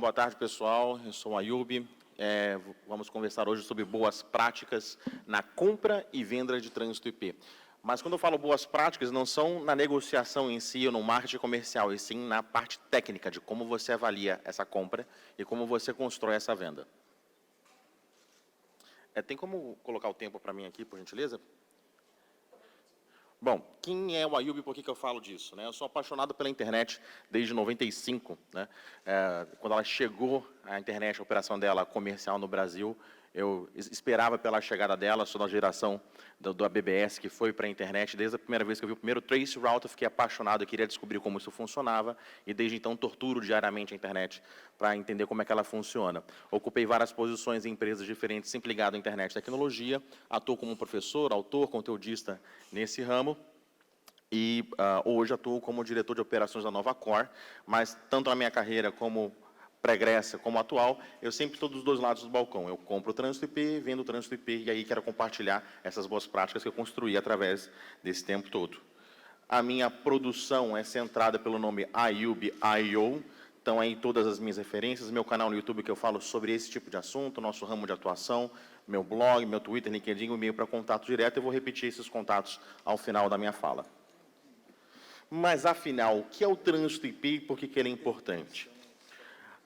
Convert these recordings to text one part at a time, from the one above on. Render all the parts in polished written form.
boa tarde, pessoal. Eu sou o Ayub. Vamos conversar hoje sobre boas práticas na compra e venda de trânsito IP. Mas quando eu falo boas práticas, não são na negociação em si ou no marketing comercial, e sim na parte técnica de como você avalia essa compra e como você constrói essa venda. Tem como colocar o tempo para mim aqui, por gentileza? Bom, quem é o Ayub e por que eu falo disso? Eu sou apaixonado pela internet desde 95. Quando ela chegou, a internet, a operação dela comercial no Brasil, eu esperava pela chegada dela, sou da geração do ABBS, que foi para a internet. Desde a primeira vez que eu vi o primeiro trace route, eu fiquei apaixonado, eu queria descobrir como isso funcionava, e desde então torturo diariamente a internet para entender como é que ela funciona. Ocupei várias posições em empresas diferentes, sempre ligado à internet e tecnologia, atuo como professor, autor, conteudista nesse ramo, e hoje atuo como diretor de operações da Nova Core, mas tanto na minha carreira como pregressa como atual, eu sempre estou dos dois lados do balcão. Eu compro o trânsito IP, vendo o trânsito IP, e aí quero compartilhar essas boas práticas que eu construí através desse tempo todo. A minha produção é centrada pelo nome Ayub.io, então aí todas as minhas referências, meu canal no YouTube que eu falo sobre esse tipo de assunto, nosso ramo de atuação, meu blog, meu Twitter, LinkedIn, o e-mail para contato direto, eu vou repetir esses contatos ao final da minha fala. Mas, afinal, o que é o trânsito IP e por que ele é importante?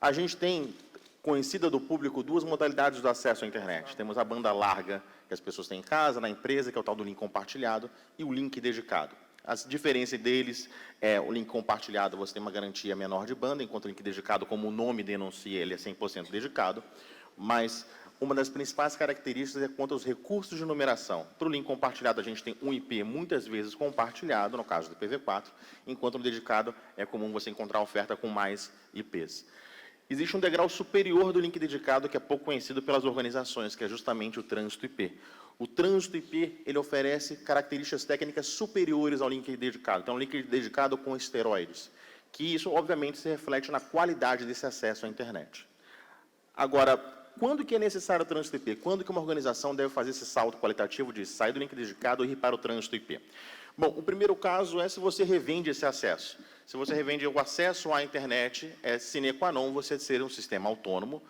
A gente tem, conhecida do público, duas modalidades do acesso à internet. Temos a banda larga, que as pessoas têm em casa, na empresa, que é o tal do link compartilhado, e o link dedicado. A diferença deles é o link compartilhado, você tem uma garantia menor de banda, enquanto o link dedicado, como o nome denuncia, ele é 100% dedicado. Mas uma das principais características é quanto aos recursos de numeração. Para o link compartilhado, a gente tem um IP muitas vezes compartilhado, no caso do IPv4, enquanto no dedicado é comum você encontrar oferta com mais IPs. Existe um degrau superior do link dedicado que é pouco conhecido pelas organizações, que é justamente o trânsito IP. O trânsito IP ele oferece características técnicas superiores ao link dedicado. Então, um link dedicado com esteroides, que isso, obviamente, se reflete na qualidade desse acesso à internet. Agora, quando que é necessário o trânsito IP? Quando que uma organização deve fazer esse salto qualitativo de sair do link dedicado e ir para o trânsito IP? Bom, o primeiro caso é se você revende esse acesso. Se você revende o acesso à internet, é sine qua non você ser um sistema autônomo,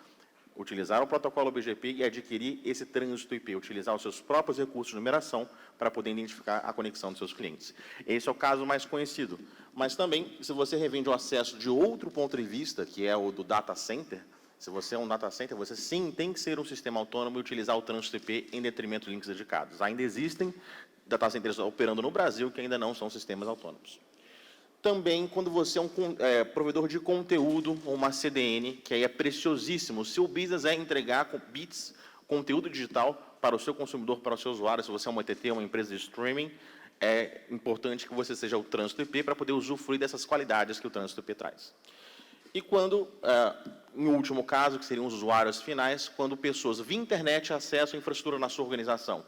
utilizar o protocolo BGP e adquirir esse trânsito IP, utilizar os seus próprios recursos de numeração para poder identificar a conexão dos seus clientes. Esse é o caso mais conhecido. Mas também, se você revende o acesso de outro ponto de vista, que é o do data center, se você é um data center, você sim tem que ser um sistema autônomo e utilizar o trânsito IP em detrimento de links dedicados. Ainda existem data centers operando no Brasil que ainda não são sistemas autônomos. Também, quando você é um provedor de conteúdo, ou uma CDN, que aí é preciosíssimo. O seu business é entregar bits, conteúdo digital para o seu consumidor, para o seu usuário. Se você é uma ETT, uma empresa de streaming, é importante que você seja o trânsito IP para poder usufruir dessas qualidades que o trânsito IP traz. E quando, em último caso, que seriam os usuários finais, quando pessoas via internet acessam a infraestrutura na sua organização,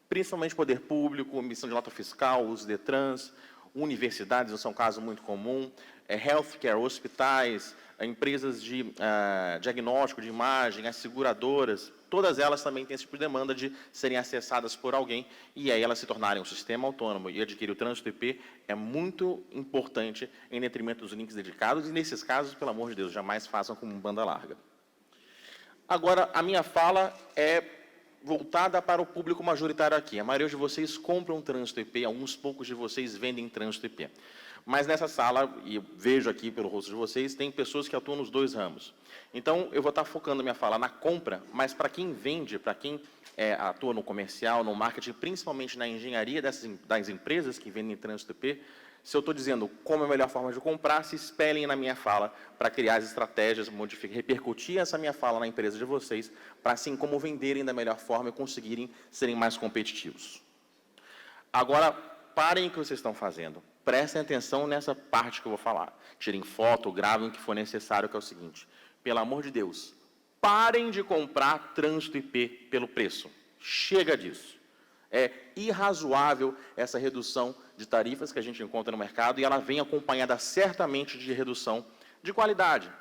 principalmente poder público, emissão de nota fiscal, os DETRANS, universidades, isso é um caso muito comum, healthcare, hospitais, empresas de diagnóstico, de imagem, as seguradoras, todas elas também têm esse tipo de demanda de serem acessadas por alguém e aí elas se tornarem um sistema autônomo e adquirir o trânsito IP é muito importante em detrimento dos links dedicados e, nesses casos, pelo amor de Deus, jamais façam com banda larga. Agora, a minha fala é voltada para o público majoritário aqui. A maioria de vocês compram trânsito IP, alguns poucos de vocês vendem trânsito IP. Mas nessa sala, e vejo aqui pelo rosto de vocês, tem pessoas que atuam nos dois ramos. Então, eu vou estar focando a minha fala na compra, mas para quem vende, para quem atua no comercial, no marketing, principalmente na engenharia das empresas que vendem trânsito IP, se eu estou dizendo como é a melhor forma de comprar, se espelhem na minha fala para criar as estratégias, repercutir essa minha fala na empresa de vocês, para assim como venderem da melhor forma e conseguirem serem mais competitivos. Agora, parem o que vocês estão fazendo. Prestem atenção nessa parte que eu vou falar. Tirem foto, gravem o que for necessário, que é o seguinte. Pelo amor de Deus, parem de comprar trânsito IP pelo preço. Chega disso. É irrazoável essa redução de tarifas que a gente encontra no mercado e ela vem acompanhada certamente de redução de qualidade.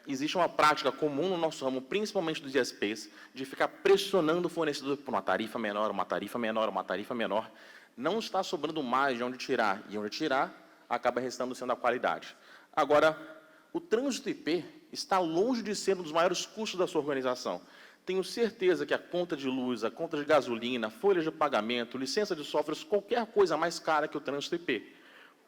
Existe uma prática comum no nosso ramo, principalmente dos ISPs, de ficar pressionando o fornecedor por uma tarifa menor, uma tarifa menor, uma tarifa menor. Não está sobrando mais de onde tirar, e onde tirar acaba restando sendo a qualidade. Agora, o trânsito IP, está longe de ser um dos maiores custos da sua organização. Tenho certeza que a conta de luz, a conta de gasolina, folha de pagamento, licença de softwares, qualquer coisa mais cara que o trânsito IP.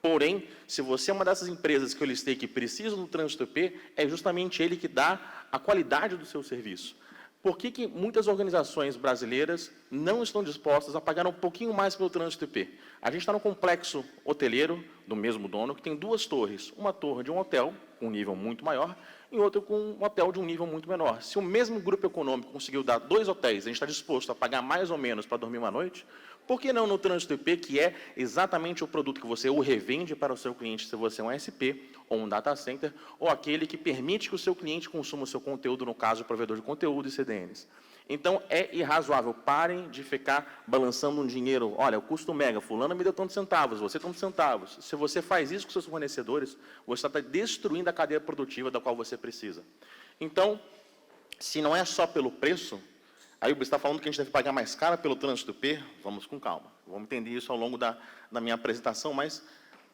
Porém, se você é uma dessas empresas que eu listei que precisam do trânsito IP, é justamente ele que dá a qualidade do seu serviço. Por que muitas organizações brasileiras não estão dispostas a pagar um pouquinho mais pelo trânsito IP? A gente está no complexo hoteleiro do mesmo dono, que tem duas torres. Uma torre de um hotel, com um nível muito maior, e outra com um hotel de um nível muito menor. Se o mesmo grupo econômico conseguiu dar 2 hotéis, a gente está disposto a pagar mais ou menos para dormir uma noite, por que não no trânsito IP, que é exatamente o produto que você o revende para o seu cliente, se você é um SP ou um data center, ou aquele que permite que o seu cliente consuma o seu conteúdo, no caso, o provedor de conteúdo e CDNs. Então, é irrazoável. Parem de ficar balançando um dinheiro. Olha, o custo mega, fulano me deu tantos centavos, você tantos centavos. Se você faz isso com seus fornecedores, você está destruindo a cadeia produtiva da qual você precisa. Então, se não é só pelo preço, aí você está falando que a gente deve pagar mais caro pelo trânsito IP? Vamos com calma. Vamos entender isso ao longo da minha apresentação, mas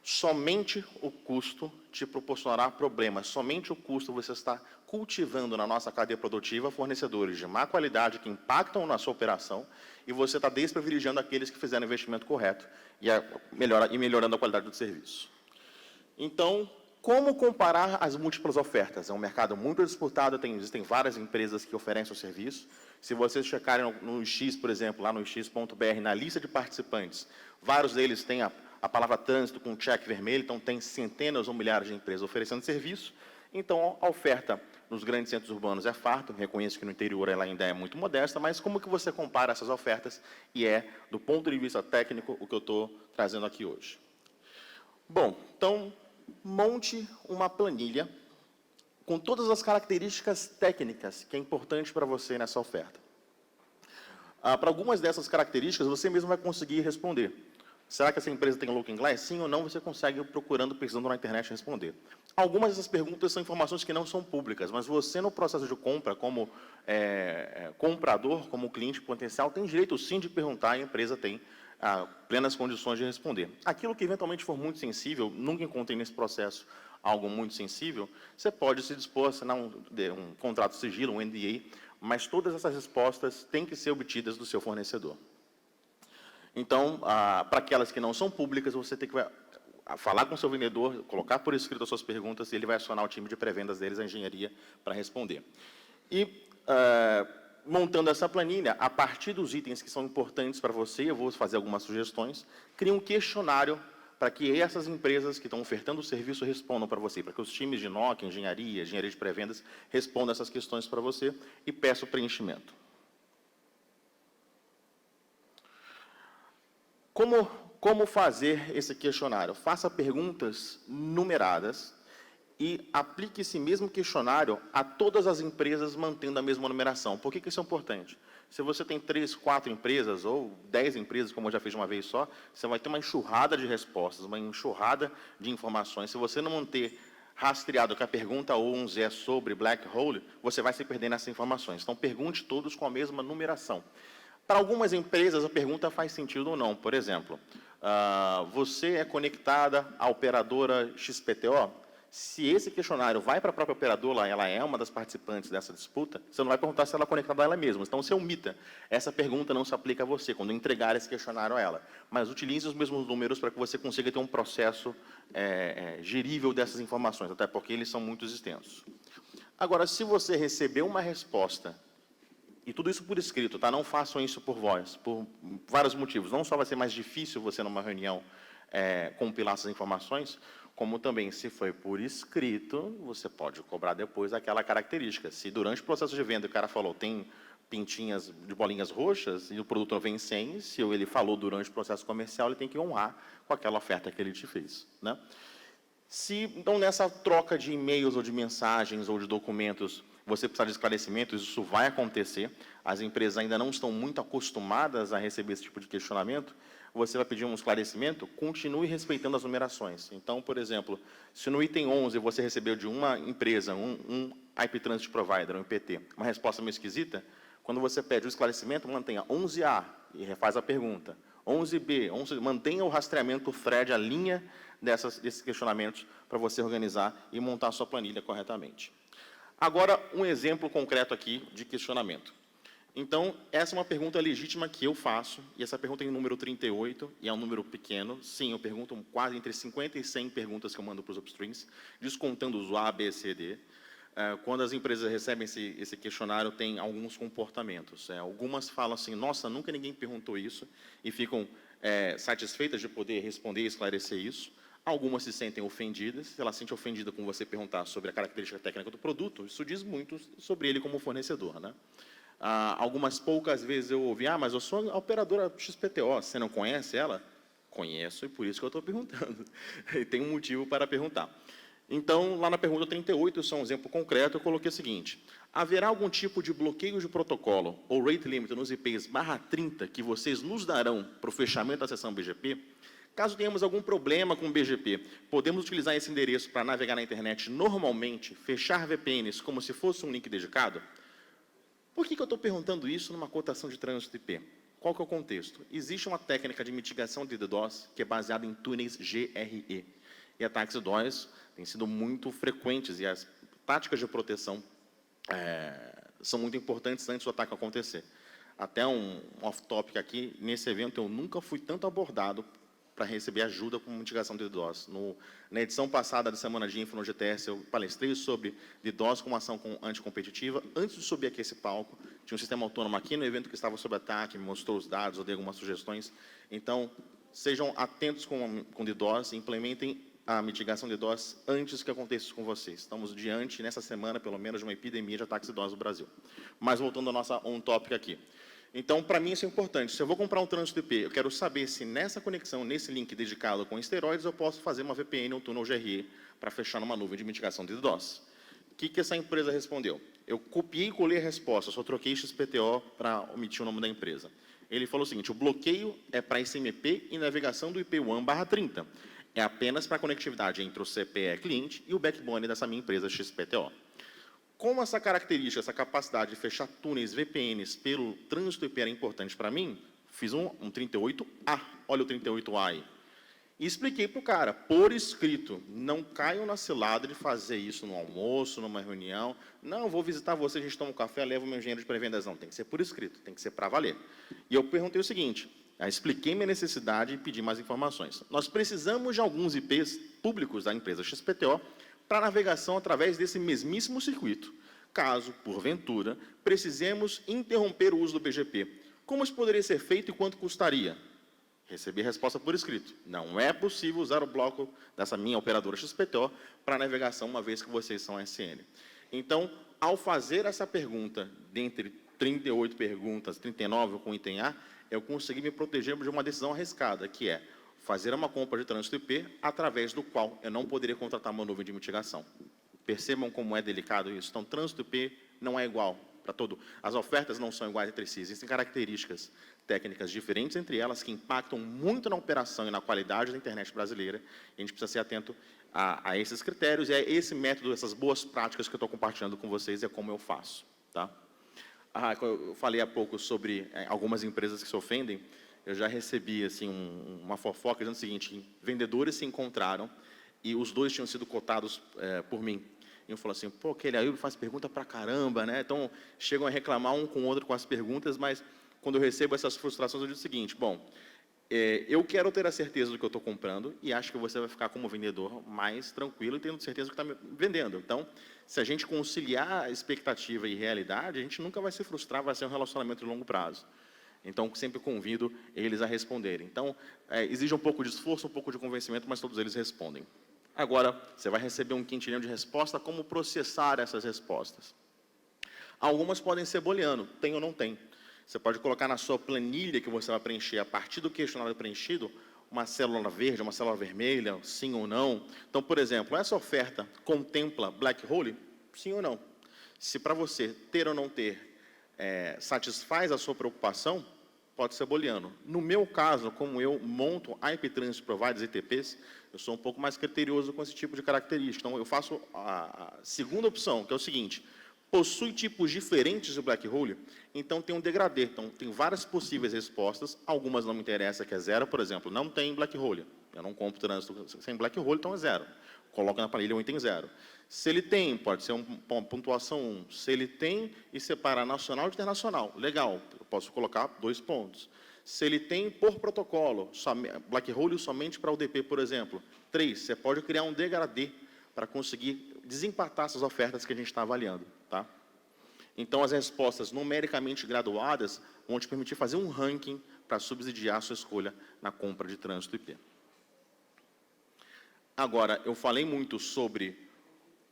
somente o custo te proporcionará problemas. Somente o custo você está cultivando na nossa cadeia produtiva fornecedores de má qualidade que impactam na sua operação e você está desprivilegiando aqueles que fizeram o investimento correto e melhorando a qualidade do serviço. Então, como comparar as múltiplas ofertas? É um mercado muito disputado, existem várias empresas que oferecem o serviço. Se vocês checarem no X, por exemplo, lá no x.br, na lista de participantes, vários deles têm a palavra trânsito com check vermelho, então tem centenas ou milhares de empresas oferecendo serviço. Então, a oferta nos grandes centros urbanos é farta, reconheço que no interior ela ainda é muito modesta, mas como que você compara essas ofertas? E do ponto de vista técnico, o que eu estou trazendo aqui hoje. Bom, então, monte uma planilha com todas as características técnicas que é importante para você nessa oferta. Para algumas dessas características, você mesmo vai conseguir responder. Será que essa empresa tem Looking Glass? Sim ou não, você consegue procurando, pesquisando na internet, responder. Algumas dessas perguntas são informações que não são públicas, mas você, no processo de compra, como comprador, como cliente potencial, tem direito, sim, de perguntar, e a empresa tem plenas condições de responder. Aquilo que, eventualmente, for muito sensível, nunca encontrei nesse processo algo muito sensível, você pode se dispor a assinar um contrato de sigilo, um NDA, mas todas essas respostas têm que ser obtidas do seu fornecedor. Então, para aquelas que não são públicas, você tem que falar com o seu vendedor, colocar por escrito as suas perguntas, e ele vai acionar o time de pré-vendas deles, a engenharia, para responder. E, montando essa planilha, a partir dos itens que são importantes para você, eu vou fazer algumas sugestões, crie um questionário para que essas empresas que estão ofertando o serviço respondam para você, para que os times de NOC, engenharia de pré-vendas, respondam essas questões para você e peça o preenchimento. Como fazer esse questionário? Faça perguntas numeradas e aplique esse mesmo questionário a todas as empresas mantendo a mesma numeração. Por que isso é importante? Se você tem 3, 4 empresas ou 10 empresas, como eu já fiz de uma vez só, você vai ter uma enxurrada de respostas, uma enxurrada de informações. Se você não manter rastreado que a pergunta 11 é sobre black hole, você vai se perder nessas informações. Então, pergunte todos com a mesma numeração. Para algumas empresas, a pergunta faz sentido ou não. Por exemplo, você é conectada à operadora XPTO? Se esse questionário vai para a própria operadora, ela é uma das participantes dessa disputa, você não vai perguntar se ela é conectada a ela mesma. Então, você omita. Essa pergunta não se aplica a você, quando entregar esse questionário a ela. Mas utilize os mesmos números para que você consiga ter um processo gerível dessas informações, até porque eles são muito extensos. Agora, se você receber uma resposta, e tudo isso por escrito, tá? Não façam isso por voz, por vários motivos. Não só vai ser mais difícil você, numa reunião, compilar essas informações, como também, se foi por escrito, você pode cobrar depois aquela característica. Se durante o processo de venda o cara falou, tem pintinhas de bolinhas roxas, e o produto não vem sem, se ele falou durante o processo comercial, ele tem que honrar com aquela oferta que ele te fez, né? Então, nessa troca de e-mails ou de mensagens ou de documentos, você precisar de esclarecimentos, isso vai acontecer. As empresas ainda não estão muito acostumadas a receber esse tipo de questionamento. Você vai pedir um esclarecimento, continue respeitando as numerações. Então, por exemplo, se no item 11 você recebeu de uma empresa, um IP Transit Provider, um IPT, uma resposta meio esquisita, quando você pede o esclarecimento, mantenha 11A e refaz a pergunta. 11B, mantenha o rastreamento, o thread, a linha desses questionamentos para você organizar e montar a sua planilha corretamente. Agora, um exemplo concreto aqui de questionamento. Então, essa é uma pergunta legítima que eu faço, e essa pergunta tem o número 38, e é um número pequeno. Sim, eu pergunto quase entre 50 e 100 perguntas que eu mando para os upstreams, descontando os A, B, C, D. Quando as empresas recebem esse questionário, tem alguns comportamentos. Algumas falam assim, nossa, nunca ninguém perguntou isso, e ficam satisfeitas de poder responder e esclarecer isso. Algumas se sentem ofendidas. Se ela se sente ofendida com você perguntar sobre a característica técnica do produto, isso diz muito sobre ele como fornecedor, né? Algumas poucas vezes eu ouvi, mas eu sou a operadora XPTO, você não conhece ela? Conheço, e por isso que eu estou perguntando. E tem um motivo para perguntar. Então, lá na pergunta 38, isso é um exemplo concreto, eu coloquei o seguinte: haverá algum tipo de bloqueio de protocolo ou rate limit nos IPs /30 que vocês nos darão para o fechamento da sessão BGP? Caso tenhamos algum problema com o BGP, podemos utilizar esse endereço para navegar na internet normalmente, fechar VPNs como se fosse um link dedicado? Por que eu estou perguntando isso numa cotação de trânsito IP? Qual que é o contexto? Existe uma técnica de mitigação de DDoS que é baseada em túneis GRE. E ataques DDoS têm sido muito frequentes, e as táticas de proteção são muito importantes antes do ataque acontecer. Até um off-topic aqui, nesse evento eu nunca fui tanto abordado para receber ajuda com mitigação de DDoS. Na edição passada da Semana de Info no GTS, eu palestrei sobre DDoS como ação anticompetitiva. Antes de subir aqui esse palco, tinha um sistema autônomo aqui no evento que estava sob ataque, me mostrou os dados, eu dei algumas sugestões. Então, sejam atentos com DDoS e implementem a mitigação de DDoS antes que aconteça isso com vocês. Estamos diante, nessa semana, pelo menos, de uma epidemia de ataques DDoS no Brasil. Mas, voltando ao nosso on-topic aqui. Então, para mim, isso é importante. Se eu vou comprar um trânsito IP, eu quero saber se nessa conexão, nesse link dedicado com esteroides, eu posso fazer uma VPN ou túnel GRE para fechar numa nuvem de mitigação de DDoS. O que essa empresa respondeu? Eu copiei e colei a resposta, só troquei XPTO para omitir o nome da empresa. Ele falou o seguinte: o bloqueio é para ICMP e navegação do IP1/30. É apenas para a conectividade entre o CPE cliente e o backbone dessa minha empresa XPTO. Como essa característica, essa capacidade de fechar túneis VPNs pelo trânsito IP era importante para mim, fiz um 38A, olha o 38A aí. E expliquei para o cara, por escrito, não caiam na cilada de fazer isso no almoço, numa reunião. Não, vou visitar você, a gente toma um café, levo o meu engenheiro de pré-vendas. Não, tem que ser por escrito, tem que ser para valer. E eu perguntei o seguinte, expliquei minha necessidade e pedi mais informações. Nós precisamos de alguns IPs públicos da empresa XPTO para navegação através desse mesmíssimo circuito. Caso, porventura, precisemos interromper o uso do BGP, como isso poderia ser feito e quanto custaria? Recebi a resposta por escrito. Não é possível usar o bloco dessa minha operadora XPTO para navegação, uma vez que vocês são SN. Então, ao fazer essa pergunta, dentre 38 perguntas, 39 com item A, eu consegui me proteger de uma decisão arriscada, que é fazer uma compra de trânsito IP, através do qual eu não poderia contratar uma nuvem de mitigação. Percebam como é delicado isso. Então, trânsito IP não é igual para todo. As ofertas não são iguais entre si. Existem características técnicas diferentes entre elas que impactam muito na operação e na qualidade da internet brasileira. E a gente precisa ser atento a esses critérios e a esse método, essas boas práticas que eu estou compartilhando com vocês e é como eu faço. Tá? Eu falei há pouco sobre algumas empresas que se ofendem. Eu já recebi assim, uma fofoca dizendo o seguinte: vendedores se encontraram e os dois tinham sido cotados por mim. E eu falo assim, pô, aquele aí faz pergunta pra caramba, né? Então, chegam a reclamar um com o outro com as perguntas, mas quando eu recebo essas frustrações, eu digo o seguinte: bom, eu quero ter a certeza do que eu estou comprando e acho que você vai ficar como vendedor mais tranquilo e tendo certeza do que está me vendendo. Então, se a gente conciliar expectativa e realidade, a gente nunca vai se frustrar, vai ser um relacionamento de longo prazo. Então, sempre convido eles a responderem. Então, exige um pouco de esforço, um pouco de convencimento, mas todos eles respondem. Agora, você vai receber um quintilhão de resposta, como processar essas respostas. Algumas podem ser booleano, tem ou não tem. Você pode colocar na sua planilha que você vai preencher, a partir do questionário preenchido, uma célula verde, uma célula vermelha, sim ou não. Então, por exemplo, essa oferta contempla black hole? Sim ou não? Se para você ter ou não ter satisfaz a sua preocupação, pode ser booleano. No meu caso, como eu monto IP Transit Providers, ITPs, eu sou um pouco mais criterioso com esse tipo de característica. Então, eu faço a segunda opção, que é o seguinte: possui tipos diferentes de black hole, então tem um degradê. Então, tem várias possíveis respostas, algumas não me interessam, que é zero, por exemplo, não tem black hole. Eu não compro trânsito sem black hole, então é zero. coloca na planilha um item 0. Se ele tem, pode ser uma pontuação 1. Se ele tem e separa nacional de internacional, legal, eu posso colocar 2 pontos. Se ele tem por protocolo, Black Hole somente para UDP, por exemplo, 3. Você pode criar um degradê para conseguir desempatar essas ofertas que a gente está avaliando. Tá? Então, as respostas numericamente graduadas vão te permitir fazer um ranking para subsidiar a sua escolha na compra de trânsito IP. Agora, eu falei muito sobre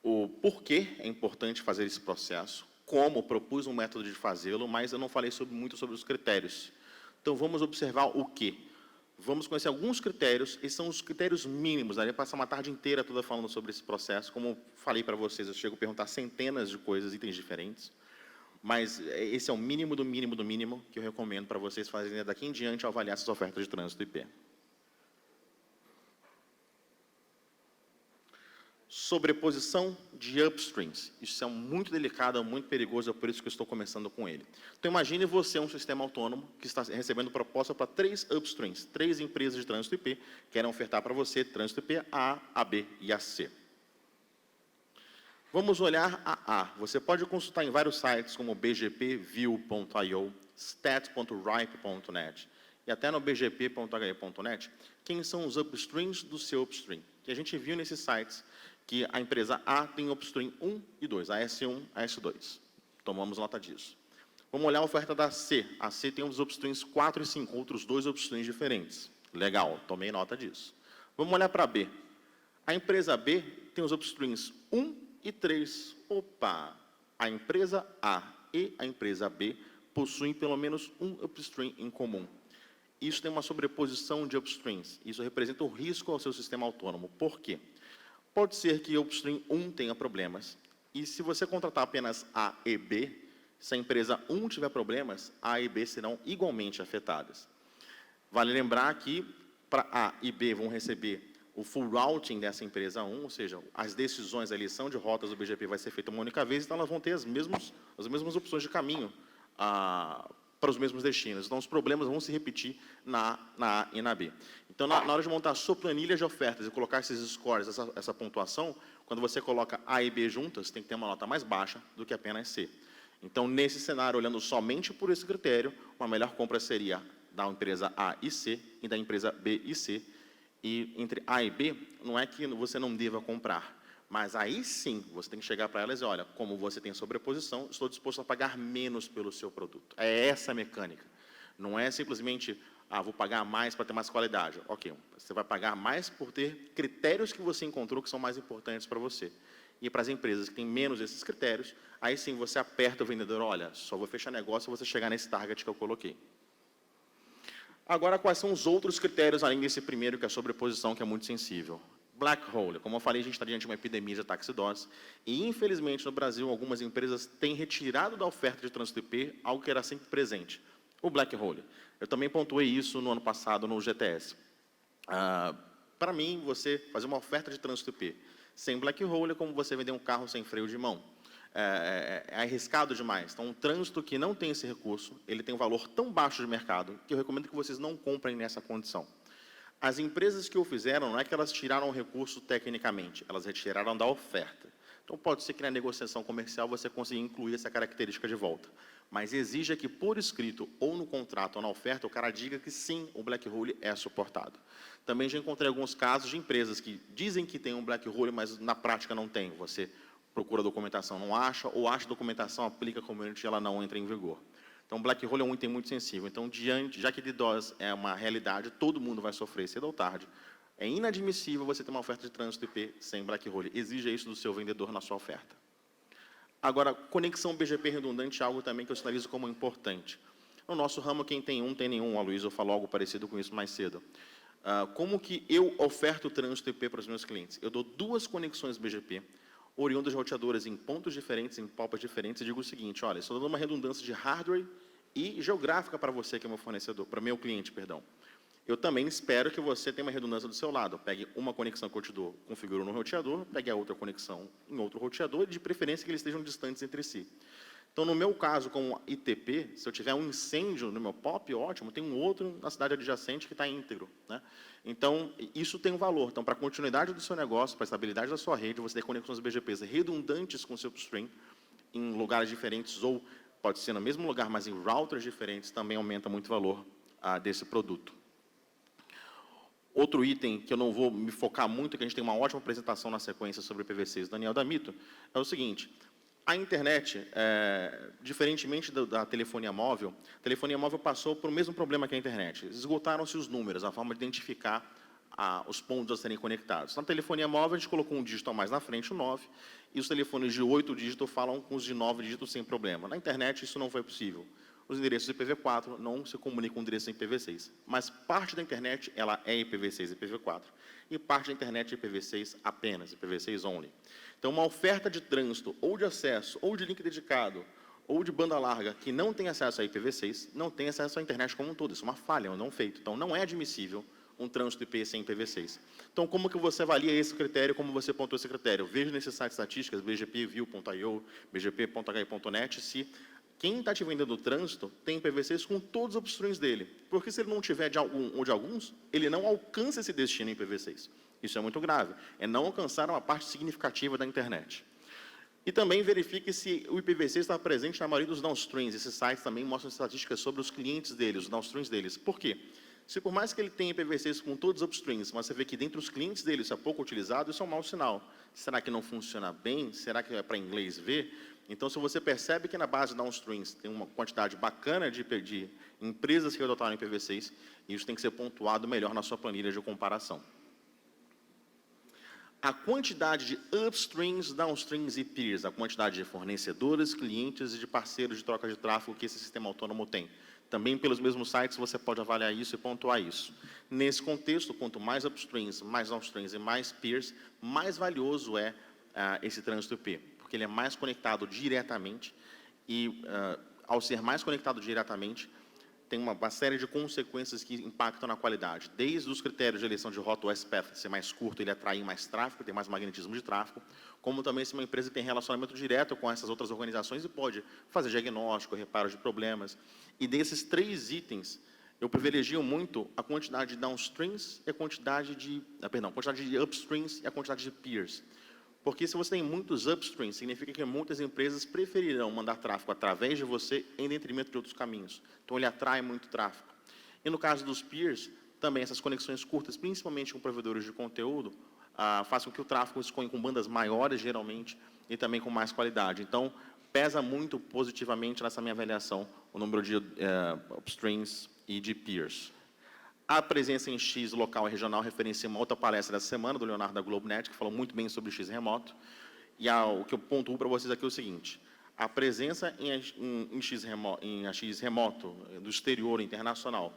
o porquê é importante fazer esse processo, como propus um método de fazê-lo, mas eu não falei muito sobre os critérios. Então, vamos observar o quê? Vamos conhecer alguns critérios, esses são os critérios mínimos. Daria para passar uma tarde inteira toda falando sobre esse processo. Como falei para vocês, eu chego a perguntar centenas de coisas, itens diferentes. Mas esse é o mínimo do mínimo do mínimo que eu recomendo para vocês fazerem daqui em diante ao avaliar essas ofertas de trânsito IP. Sobreposição de upstreams. Isso é muito delicado, muito perigoso, é por isso que eu estou começando com ele. Então, imagine você um sistema autônomo que está recebendo proposta para 3 upstreams, 3 empresas de trânsito IP, que querem ofertar para você trânsito IP A, A, B e A, C. Vamos olhar a A. Você pode consultar em vários sites, como bgpview.io, stat.ripe.net, e até no bgp.he.net, quem são os upstreams do seu upstream. Que a gente viu nesses sites que a empresa A tem upstream 1 e 2, AS1, AS2. Tomamos nota disso. Vamos olhar a oferta da C. A C tem os upstreams 4 e 5, outros 2 upstreams diferentes. Legal, tomei nota disso. Vamos olhar para a B. A empresa B tem os upstreams 1 e 3. Opa! A empresa A e a empresa B possuem pelo menos um upstream em comum. Isso tem uma sobreposição de upstreams. Isso representa um risco ao seu sistema autônomo. Por quê? Pode ser que o upstream 1 tenha problemas, e se você contratar apenas A e B, se a empresa 1 tiver problemas, A e B serão igualmente afetadas. Vale lembrar que para A e B vão receber o full routing dessa empresa 1, ou seja, as decisões, a eleição de rotas do BGP vai ser feita uma única vez, então elas vão ter as mesmas opções de caminho para os mesmos destinos. Então, os problemas vão se repetir na A e na B. Então, na hora de montar a sua planilha de ofertas e colocar esses scores, essa pontuação, quando você coloca A e B juntas, tem que ter uma nota mais baixa do que apenas C. Então, nesse cenário, olhando somente por esse critério, uma melhor compra seria da empresa A e C e da empresa B e C. E entre A e B, não é que você não deva comprar, mas aí sim, você tem que chegar para elas e, olha, como você tem sobreposição, estou disposto a pagar menos pelo seu produto. É essa a mecânica. Não é simplesmente, vou pagar mais para ter mais qualidade. Ok, você vai pagar mais por ter critérios que você encontrou que são mais importantes para você. E para as empresas que têm menos esses critérios, aí sim você aperta o vendedor, olha, só vou fechar negócio se você chegar nesse target que eu coloquei. Agora, quais são os outros critérios, além desse primeiro, que é a sobreposição, que é muito sensível? Black Hole. Como eu falei, a gente está diante de uma epidemia de ataxidose e, infelizmente, no Brasil, algumas empresas têm retirado da oferta de trânsito IP algo que era sempre presente, o Black Hole. Eu também pontuei isso no ano passado no GTS. Para mim, você fazer uma oferta de trânsito IP sem Black Hole é como você vender um carro sem freio de mão. É arriscado demais. Então, um trânsito que não tem esse recurso, ele tem um valor tão baixo de mercado que eu recomendo que vocês não comprem nessa condição. As empresas que o fizeram, não é que elas tiraram o recurso tecnicamente, elas retiraram da oferta. Então, pode ser que na negociação comercial você consiga incluir essa característica de volta. Mas exija que, por escrito, ou no contrato ou na oferta, o cara diga que sim, o Black Hole é suportado. Também já encontrei alguns casos de empresas que dizem que tem um Black Hole, mas na prática não tem. Você procura a documentação, não acha, ou acha a documentação, aplica a community e ela não entra em vigor. Então, Black Hole é um item muito sensível. Então, já que DDoS é uma realidade, todo mundo vai sofrer cedo ou tarde. É inadmissível você ter uma oferta de trânsito IP sem Black Hole. Exija isso do seu vendedor na sua oferta. Agora, conexão BGP redundante é algo também que eu sinalizo como importante. No nosso ramo, quem tem um, tem nenhum. A Luísa falou algo parecido com isso mais cedo. Como que eu oferto o trânsito IP para os meus clientes? Eu dou 2 conexões BGP, oriundas de roteadoras em pontos diferentes, em palpas diferentes, e digo o seguinte, olha, estou dando uma redundância de hardware e geográfica para você, que é meu fornecedor, para meu cliente, perdão. Eu também espero que você tenha uma redundância do seu lado. Pegue uma conexão que eu te dou, configuro no roteador, pegue a outra conexão em outro roteador, e de preferência que eles estejam distantes entre si. Então, no meu caso, como ITP, se eu tiver um incêndio no meu POP, ótimo, tem um outro na cidade adjacente que está íntegro, né? Então, isso tem um valor. Então, para a continuidade do seu negócio, para a estabilidade da sua rede, você ter conexões BGPs redundantes com o seu upstream, em lugares diferentes, ou pode ser no mesmo lugar, mas em routers diferentes, também aumenta muito o valor desse produto. Outro item que eu não vou me focar muito, que a gente tem uma ótima apresentação na sequência sobre PV6 do Daniel D'Amito, é o seguinte: a internet, diferentemente da telefonia móvel, a telefonia móvel passou por o mesmo problema que a internet. Esgotaram-se os números, a forma de identificar os pontos a serem conectados. Na telefonia móvel, a gente colocou um dígito a mais na frente, o 9, e os telefones de 8 dígitos falam com os de 9 dígitos sem problema. Na internet, isso não foi possível. Os endereços IPv4 não se comunicam com endereços IPv6. Mas parte da internet ela é IPv6 e IPv4. E parte da internet é IPv6 apenas, IPv6 only. Então, uma oferta de trânsito, ou de acesso, ou de link dedicado, ou de banda larga, que não tem acesso a IPv6, não tem acesso à internet como um todo. Isso é uma falha, é um não feito. Então, não é admissível um trânsito IP sem IPv6. Então, como que você avalia esse critério, como você pontuou esse critério? Veja nesses sites estatísticas, bgpview.io, bgp.hi.net, se quem está te vendendo o trânsito tem IPv6 com todos os upstreams dele. Porque se ele não tiver de algum ou de alguns, ele não alcança esse destino em IPv6. Isso é muito grave. É não alcançar uma parte significativa da internet. E também verifique se o IPv6 está presente na maioria dos downstreams. Esses sites também mostram estatísticas sobre os clientes deles, os downstreams deles. Por quê? Se por mais que ele tenha IPv6 com todos os upstreams, mas você vê que dentro dos clientes dele isso é pouco utilizado, isso é um mau sinal. Será que não funciona bem? Será que é para inglês ver? Então, se você percebe que na base downstreams tem uma quantidade bacana de empresas que adotaram IPv6, isso tem que ser pontuado melhor na sua planilha de comparação. A quantidade de upstreams, downstreams e peers, a quantidade de fornecedores, clientes e de parceiros de troca de tráfego que esse sistema autônomo tem. Também pelos mesmos sites você pode avaliar isso e pontuar isso. Nesse contexto, quanto mais upstreams, mais downstreams e mais peers, mais valioso é esse trânsito IP, porque ele é mais conectado diretamente e, ao ser mais conectado diretamente, tem uma série de consequências que impactam na qualidade. Desde os critérios de eleição de rota, o S-Path ser mais curto, ele atrair mais tráfego, tem mais magnetismo de tráfego, como também se uma empresa tem relacionamento direto com essas outras organizações e pode fazer diagnóstico, reparo de problemas. E desses 3 itens, eu privilegio muito a quantidade de downstreams e a quantidade de, a quantidade de upstreams e a quantidade de peers. Porque se você tem muitos upstreams, significa que muitas empresas preferirão mandar tráfego através de você em detrimento de outros caminhos. Então, ele atrai muito tráfego. E no caso dos peers, também essas conexões curtas, principalmente com provedores de conteúdo, fazem com que o tráfego escolha com bandas maiores, geralmente, e também com mais qualidade. Então, pesa muito positivamente nessa minha avaliação o número de upstreams e de peers. A presença em X local e regional referencia uma outra palestra dessa semana, do Leonardo da GlobeNet, que falou muito bem sobre o X remoto. E o que eu pontuo para vocês aqui é o seguinte: a presença em X remoto, do exterior, internacional,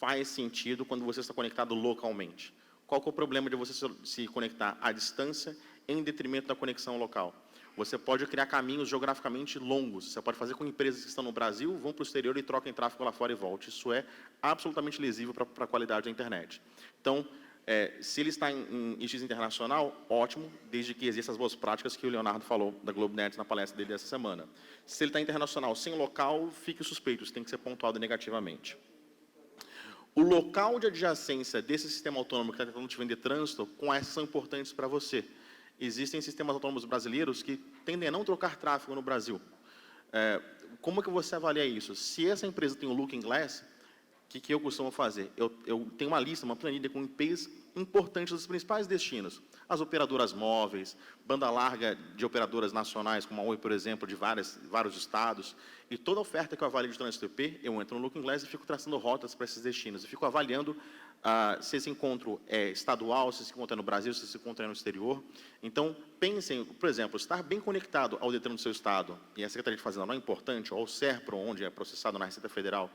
faz sentido quando você está conectado localmente. Qual que é o problema de você se conectar à distância em detrimento da conexão local? Você pode criar caminhos geograficamente longos. Você pode fazer com empresas que estão no Brasil, vão para o exterior e troquem tráfego lá fora e volte. Isso é absolutamente lesivo para a qualidade da internet. Então, se ele está em X internacional, ótimo, desde que existam as boas práticas que o Leonardo falou da GlobeNet na palestra dele dessa semana. Se ele está internacional sem local, fique suspeito, isso tem que ser pontuado negativamente. O local de adjacência desse sistema autônomo que está tentando te vender trânsito, com essas são importantes para você. Existem sistemas autônomos brasileiros que tendem a não trocar tráfego no Brasil. Como que você avalia isso? Se essa empresa tem um Looking Glass, o que eu costumo fazer? Eu tenho uma lista, uma planilha com IPs importantes dos principais destinos. As operadoras móveis, banda larga de operadoras nacionais, como a Oi, por exemplo, de vários estados. E toda oferta que eu avalio de trânsito IP, eu entro no Looking Glass e fico traçando rotas para esses destinos. E fico avaliando se esse encontro é estadual, se esse encontro é no Brasil, se esse encontro é no exterior. Então, pensem, por exemplo, estar bem conectado ao Detran do seu estado, e a Secretaria de Fazenda não é importante, ou ao SERPRO, onde é processado na Receita Federal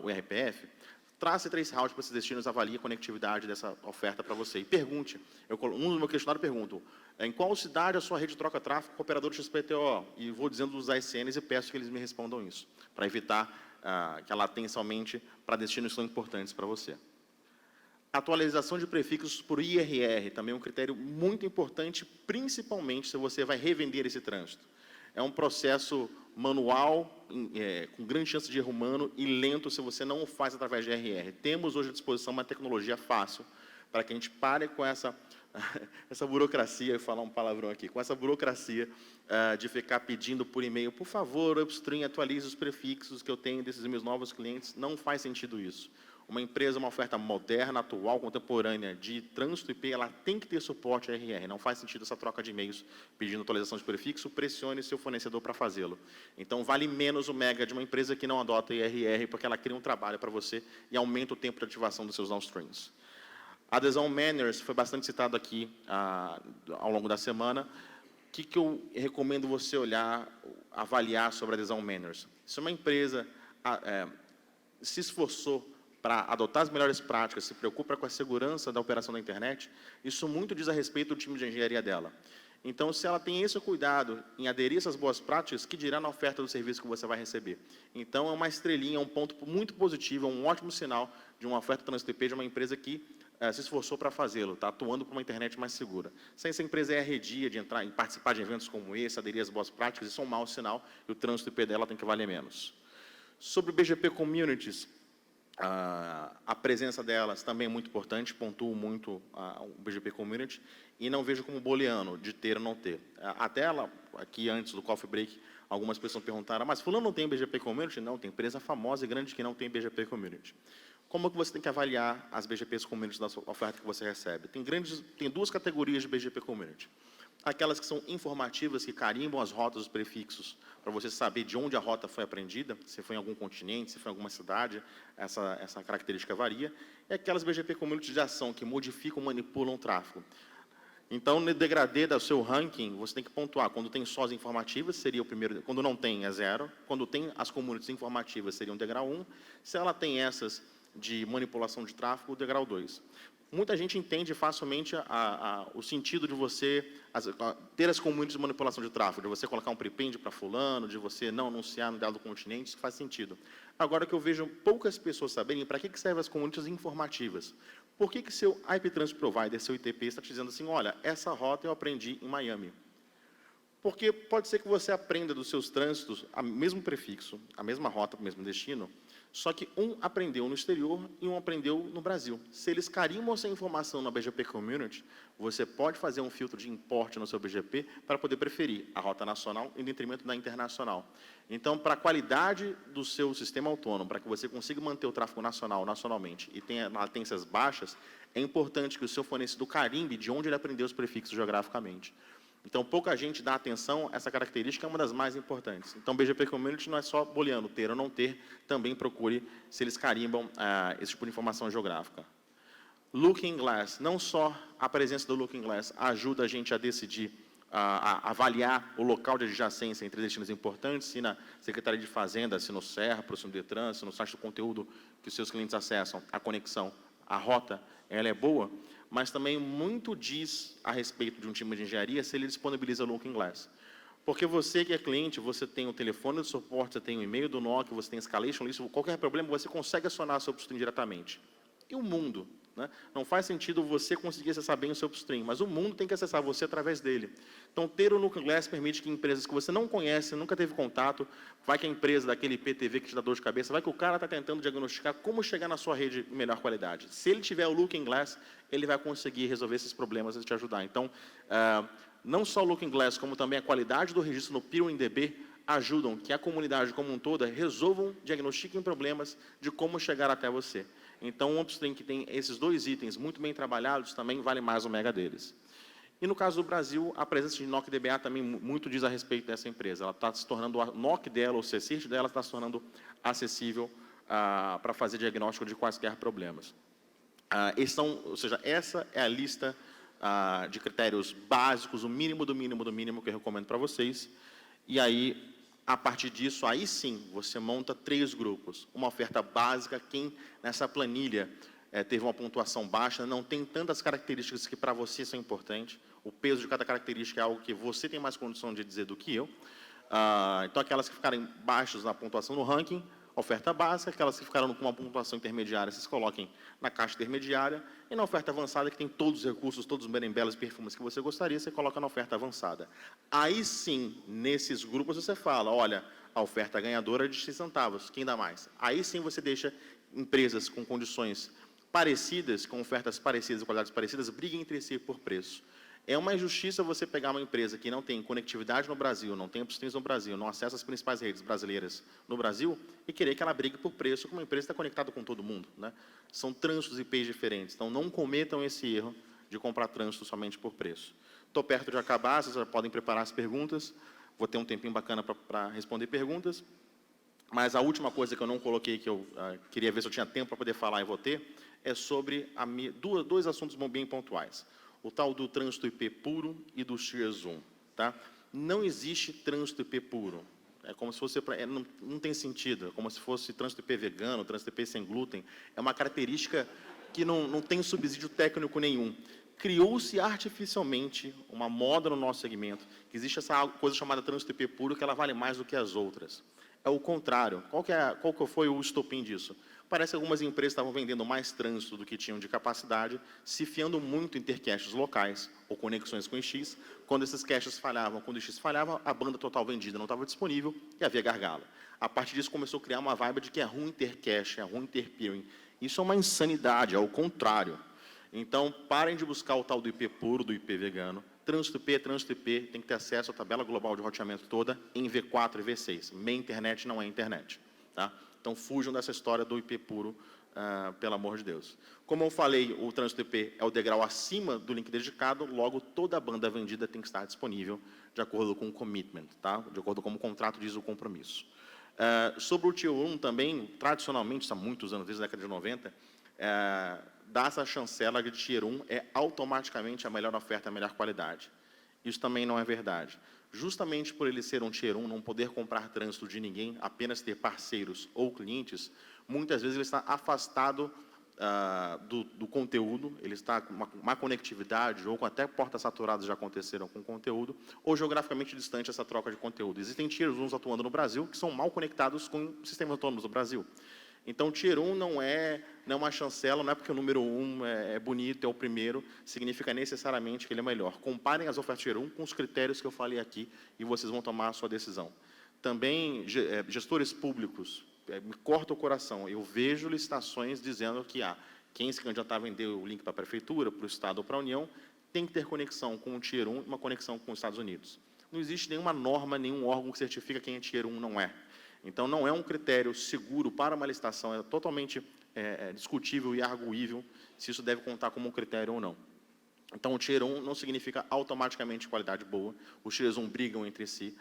o IRPF, trace 3 routes para esses destinos, avalie a conectividade dessa oferta para você. E pergunte, no meu questionário pergunto, em qual cidade a sua rede troca tráfego com o operador XPTO? E vou dizendo os ASNs e peço que eles me respondam isso, para evitar que a latência aumente para destinos que são importantes para você. Atualização de prefixos por IRR, também é um critério muito importante, principalmente se você vai revender esse trânsito. É um processo manual, com grande chance de erro humano e lento se você não o faz através de RR. Temos hoje à disposição uma tecnologia fácil para que a gente pare com essa burocracia, eu vou falar um palavrão aqui, com essa burocracia de ficar pedindo por e-mail, por favor, upstream, atualize os prefixos que eu tenho desses meus novos clientes. Não faz sentido isso. Uma empresa, uma oferta moderna, atual, contemporânea, de trânsito IP, ela tem que ter suporte a RR. Não faz sentido essa troca de e-mails pedindo atualização de prefixo, pressione seu fornecedor para fazê-lo. Então, vale menos o mega de uma empresa que não adota IRR, porque ela cria um trabalho para você e aumenta o tempo de ativação dos seus downstreams. A adesão Manners foi bastante citado aqui ao longo da semana. O que eu recomendo você olhar, avaliar sobre a adesão Manners? Se uma empresa se esforçou para adotar as melhores práticas, se preocupa com a segurança da operação da internet, isso muito diz a respeito do time de engenharia dela. Então, se ela tem esse cuidado em aderir a essas boas práticas, que dirá na oferta do serviço que você vai receber. Então, é uma estrelinha, um ponto muito positivo, um ótimo sinal de uma oferta trans-TP de uma empresa que se esforçou para fazê-lo, está atuando para uma internet mais segura. Se essa empresa é arredia de entrar, em participar de eventos como esse, aderir às boas práticas, isso é um mau sinal e o trânsito IP dela tem que valer menos. Sobre o BGP Communities, a presença delas também é muito importante, pontuo muito o BGP Community, e não vejo como booleano, de ter ou não ter. Até ela, aqui antes do coffee break, algumas pessoas perguntaram, mas fulano não tem BGP Community? Não, tem empresa famosa e grande que não tem BGP Community. Como que você tem que avaliar as BGPs Community da sua oferta que você recebe? Tem duas categorias de BGP Community. Aquelas que são informativas, que carimbam as rotas, os prefixos, para você saber de onde a rota foi aprendida, se foi em algum continente, se foi em alguma cidade, essa característica varia. E aquelas BGP Community de ação, que modificam, manipulam o tráfego. Então, no degradê do seu ranking, você tem que pontuar. Quando tem só as informativas, seria o primeiro. Quando não tem, é 0. Quando tem as communities informativas, seria um degrau 1. Se ela tem essas de manipulação de tráfego, o degrau 2. Muita gente entende facilmente o sentido de você ter as communities de manipulação de tráfego, de você colocar um prepend para fulano, de você não anunciar no dado continente, isso faz sentido. Agora, que eu vejo poucas pessoas saberem para que servem as communities informativas. Por que seu IP Transit Provider, seu ITP, está te dizendo assim, olha, essa rota eu aprendi em Miami? Porque pode ser que você aprenda dos seus trânsitos o mesmo prefixo, a mesma rota, o mesmo destino, só que um aprendeu no exterior e um aprendeu no Brasil. Se eles carimbam essa informação na BGP Community, você pode fazer um filtro de import no seu BGP para poder preferir a rota nacional em detrimento da internacional. Então, para a qualidade do seu sistema autônomo, para que você consiga manter o tráfego nacional nacionalmente e tenha latências baixas, é importante que o seu fornecedor carimbe de onde ele aprendeu os prefixos geograficamente. Então, pouca gente dá atenção a essa característica, é uma das mais importantes. Então, BGP Community não é só booleano, ter ou não ter, também procure se eles carimbam esse tipo de informação geográfica. Looking Glass, não só a presença do Looking Glass ajuda a gente a decidir, a avaliar o local de adjacência entre destinos importantes, se na Secretaria de Fazenda, se no Serra, próximo do Detran, se no site do conteúdo que os seus clientes acessam, a conexão, a rota, ela é boa, mas também muito diz a respeito de um time de engenharia se ele disponibiliza Looking Glass. Porque você que é cliente, você tem o telefone de suporte, você tem o e-mail do NOC, você tem escalation list, qualquer problema você consegue acionar seu upstream diretamente. E o mundo? Né? Não faz sentido você conseguir acessar bem o seu upstream, mas o mundo tem que acessar você através dele. Então, ter o Looking Glass permite que empresas que você não conhece, nunca teve contato, vai que a empresa daquele IPTV que te dá dor de cabeça, vai que o cara está tentando diagnosticar como chegar na sua rede de melhor qualidade. Se ele tiver o Looking Glass, ele vai conseguir resolver esses problemas e te ajudar. Então, não só o Looking Glass, como também a qualidade do registro no PeerWinDB ajudam que a comunidade como um todo resolvam, diagnostiquem problemas de como chegar até você. Então, um upstream que tem esses dois itens muito bem trabalhados também vale mais o mega deles. E no caso do Brasil, a presença de NOC DBA também muito diz a respeito dessa empresa. Ela está se tornando, a NOC dela, o CSIRT dela está se tornando acessível para fazer diagnóstico de quaisquer problemas. Ou seja, essa é a lista de critérios básicos, o mínimo do mínimo do mínimo que eu recomendo para vocês. E aí, a partir disso, aí sim, você monta 3 grupos. Uma oferta básica, quem nessa planilha teve uma pontuação baixa, não tem tantas características que para você são importantes. O peso de cada característica é algo que você tem mais condição de dizer do que eu. Então, aquelas que ficarem baixas na pontuação no ranking, oferta básica, aquelas que ficaram com uma pontuação intermediária, vocês coloquem na caixa intermediária, e na oferta avançada, que tem todos os recursos, todos os berenbelas e perfumes que você gostaria, você coloca na oferta avançada. Aí sim, nesses grupos você fala, olha, a oferta ganhadora de X centavos, quem dá mais? Aí sim você deixa empresas com condições parecidas, com ofertas parecidas, qualidades parecidas, briguem entre si por preço. É uma injustiça você pegar uma empresa que não tem conectividade no Brasil, não tem upstreams no Brasil, não acessa as principais redes brasileiras no Brasil e querer que ela brigue por preço com uma empresa que está conectada com todo mundo, né? São trânsitos IPs diferentes, então não cometam esse erro de comprar trânsito somente por preço. Estou perto de acabar, vocês já podem preparar as perguntas, vou ter um tempinho bacana para responder perguntas, mas a última coisa que eu não coloquei, que eu queria ver se eu tinha tempo para poder falar e vou ter, é sobre dois assuntos bem pontuais. O tal do trânsito IP puro e do Tier 1. Tá? Não existe trânsito IP puro. É como se fosse... não tem sentido. É como se fosse trânsito IP vegano, trânsito IP sem glúten. É uma característica que não tem subsídio técnico nenhum. Criou-se artificialmente uma moda no nosso segmento, que existe essa coisa chamada trânsito IP puro, que ela vale mais do que as outras. É o contrário. Qual que foi o estopim disso? Parece que algumas empresas estavam vendendo mais trânsito do que tinham de capacidade, se fiando muito em ter caches locais ou conexões com o X. Quando esses caches falhavam, quando o X falhava, a banda total vendida não estava disponível e havia gargalo. A partir disso, começou a criar uma vibe de que é ruim ter cache, é ruim ter peering. Isso é uma insanidade, é o contrário. Então, parem de buscar o tal do IP puro, do IP vegano. Trânsito IP, tem que ter acesso à tabela global de roteamento toda em V4 e V6. Meia internet não é internet. Tá? Então, fujam dessa história do IP puro, pelo amor de Deus. Como eu falei, o trânsito IP é o degrau acima do link dedicado, logo toda a banda vendida tem que estar disponível de acordo com o commitment, tá? De acordo com o contrato diz o compromisso. Sobre o Tier 1 também, tradicionalmente, há muitos anos, desde a década de 90, dá essa chancela de Tier 1 é automaticamente a melhor oferta, a melhor qualidade. Isso também não é verdade. Justamente por ele ser um Tier 1, não poder comprar trânsito de ninguém, apenas ter parceiros ou clientes, muitas vezes ele está afastado do conteúdo, ele está com uma conectividade, ou com até portas saturadas já aconteceram com conteúdo, ou geograficamente distante essa troca de conteúdo. Existem Tier 1 atuando no Brasil que são mal conectados com sistemas autônomos do Brasil. Então, Tier 1 não é uma chancela, não é porque o número 1 é bonito, é o primeiro, significa necessariamente que ele é melhor. Comparem as ofertas Tier 1 com os critérios que eu falei aqui e vocês vão tomar a sua decisão. Também, gestores públicos, me corta o coração, eu vejo licitações dizendo que quem se candidatar a vender o link para a prefeitura, para o Estado ou para a União, tem que ter conexão com o Tier 1 e uma conexão com os Estados Unidos. Não existe nenhuma norma, nenhum órgão que certifica quem é Tier 1 não é. Então, não é um critério seguro para uma licitação, é totalmente discutível e arguível se isso deve contar como um critério ou não. Então, o Tier 1 não significa automaticamente qualidade boa, os Tier 1 brigam entre si,